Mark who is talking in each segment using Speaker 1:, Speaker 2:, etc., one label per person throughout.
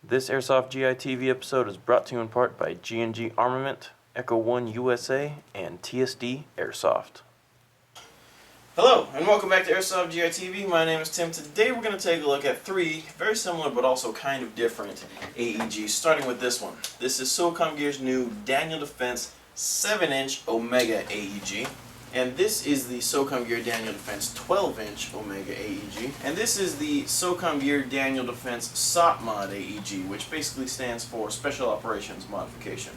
Speaker 1: This Airsoft GI TV episode is brought to you in part by G&G Armament, Echo One USA, and TSD Airsoft. Hello, and welcome back to Airsoft GI TV. My name is Tim. Today we're going to take a look at three very similar but also kind of different AEGs, starting with this one. This is SOCOM Gear's new Daniel Defense 7-inch Omega AEG. And this is the SOCOM Gear Daniel Defense 12-inch Omega AEG. And this is the SOCOM Gear Daniel Defense SOPMOD AEG, which basically stands for Special Operations Modification.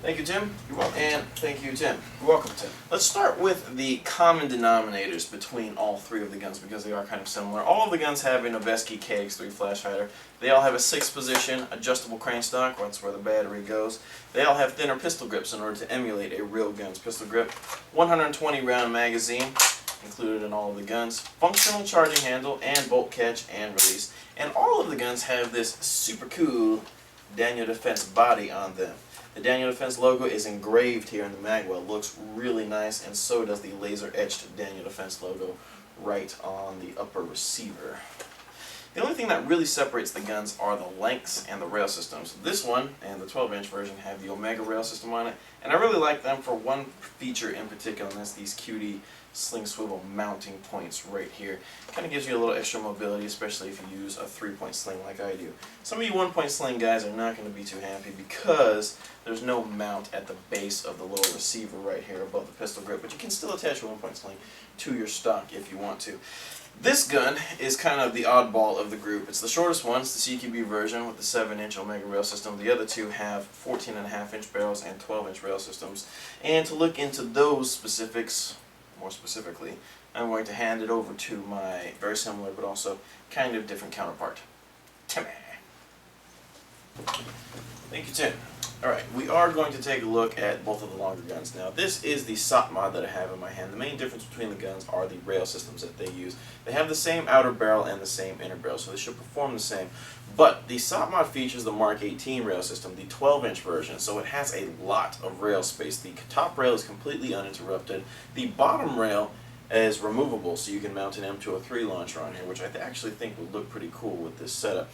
Speaker 1: Thank you, Tim.
Speaker 2: You're welcome.
Speaker 1: And thank you, Tim.
Speaker 2: You're welcome, Tim.
Speaker 1: Let's start with the common denominators between all three of the guns because they are kind of similar. All of the guns have a Noveske KX3 flash hider. They all have a 6-position adjustable crane stock, that's where the battery goes. They all have thinner pistol grips in order to emulate a real gun's pistol grip. 120 round magazine included in all of the guns. Functional charging handle and bolt catch and release. And all of the guns have this super cool Daniel Defense body on them. The Daniel Defense logo is engraved here in the magwell. It looks really nice, and so does the laser-etched Daniel Defense logo right on the upper receiver. The only thing that really separates the guns are the lengths and the rail systems. This one and the 12-inch version have the Omega rail system on it, and I really like them for one feature in particular, and that's these cutie Sling Swivel mounting points right here. Kind of gives you a little extra mobility, especially if you use a 3-point sling like I do. Some of you 1-point sling guys are not going to be too happy because there's no mount at the base of the lower receiver right here above the pistol grip, but you can still attach a 1-point sling to your stock if you want to. This gun is kind of the oddball of the group. It's the shortest one. It's the CQB version with the 7-inch Omega rail system. The other two have 14.5-inch barrels and 12-inch rail systems. And to look into those specifics, more specifically, I'm going to hand it over to my very similar but also kind of different counterpart, Timmy. Thank you, Tim. Alright, we are going to take a look at both of the longer guns. Now, this is the SOPMOD that I have in my hand. The main difference between the guns are the rail systems that they use. They have the same outer barrel and the same inner barrel, so they should perform the same. But the SOPMOD features the Mark 18 rail system, the 12-inch version, so it has a lot of rail space. The top rail is completely uninterrupted. The bottom rail is removable, so you can mount an M203 launcher on here, which I actually think would look pretty cool with this setup.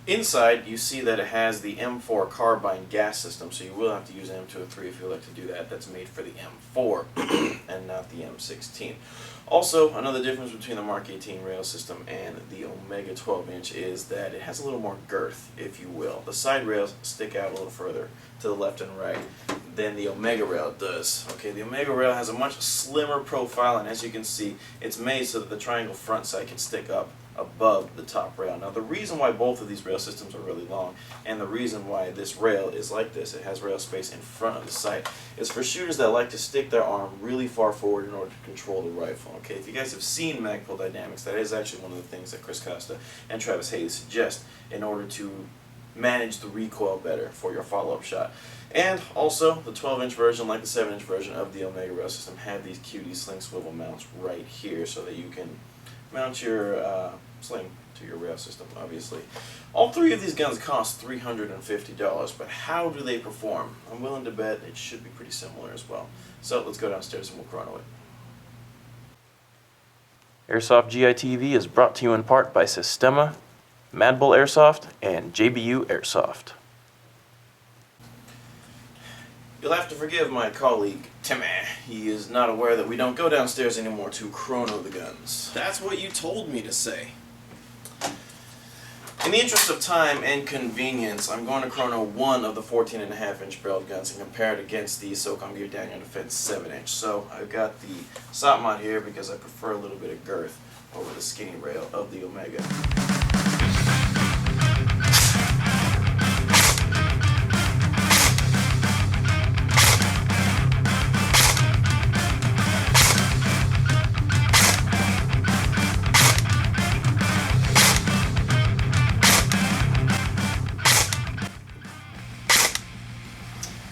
Speaker 1: Inside, you see that it has the M4 carbine gas system, so you will have to use an M203 if you like to do that. That's made for the M4 and not the M16. Also, another difference between the Mark 18 rail system and the Omega 12-inch is that it has a little more girth, if you will. The side rails stick out a little further to the left and right than the Omega rail does. Okay, the Omega rail has a much slimmer profile, and as you can see, it's made so that the triangle front sight can stick up above the top rail. Now, the reason why both of these rail systems are really long, and the reason why this rail is like this, it has rail space in front of the sight, is for shooters that like to stick their arm really far forward in order to control the rifle. Okay, if you guys have seen Magpul Dynamics, that is actually one of the things that Chris Costa and Travis Hayes suggest in order to manage the recoil better for your follow-up shot. And also, the 12-inch version, like the 7-inch version of the Omega rail system, have these cutie Sling Swivel mounts right here so that you can mount your sling to your rail system, obviously. All three of these guns cost $350, but how do they perform? I'm willing to bet it should be pretty similar as well. So let's go downstairs and we'll chrono it. Airsoft GI TV is brought to you in part by Sistema, Mad Bull Airsoft, and JBU Airsoft. You'll have to forgive my colleague, Timmy. He is not aware that we don't go downstairs anymore to chrono the guns.
Speaker 2: That's what you told me to say.
Speaker 1: In the interest of time and convenience, I'm going to chrono one of the 14.5-inch barreled guns and compare it against the SOCOM Gear Daniel Defense 7-inch. So I've got the SOPMOD here because I prefer a little bit of girth over the skinny rail of the Omega.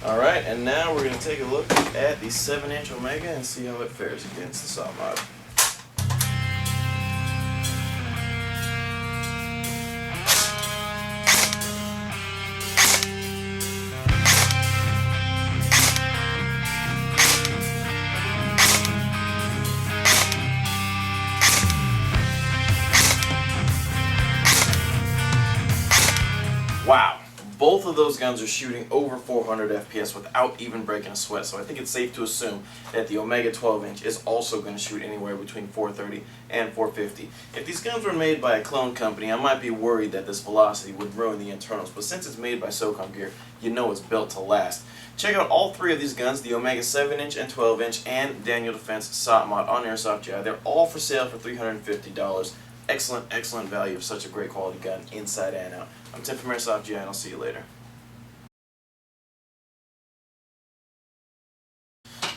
Speaker 1: Alright, and now we're going to take a look at the 7-inch Omega and see how it fares against the SOPMOD. Wow. both of those guns are shooting over 400 FPS without even breaking a sweat. So I think it's safe to assume that the Omega 12-inch is also going to shoot anywhere between 430 and 450. If these guns were made by a clone company, I might be worried that this velocity would ruin the internals. But since it's made by SOCOM Gear, you know it's built to last. Check out all three of these guns, the Omega 7-inch and 12-inch and Daniel Defense SOPMOD on Airsoft GI. They're all for sale for $350. Excellent, excellent value of such a great quality gun inside and out. I'm Tim from Airsoft GI, and I'll see you later.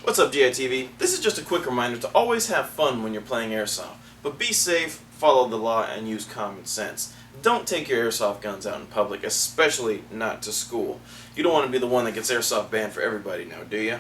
Speaker 1: What's up, GI TV? This is just a quick reminder to always have fun when you're playing Airsoft. But be safe, follow the law, and use common sense. Don't take your Airsoft guns out in public, especially not to school. You don't want to be the one that gets Airsoft banned for everybody now, do you?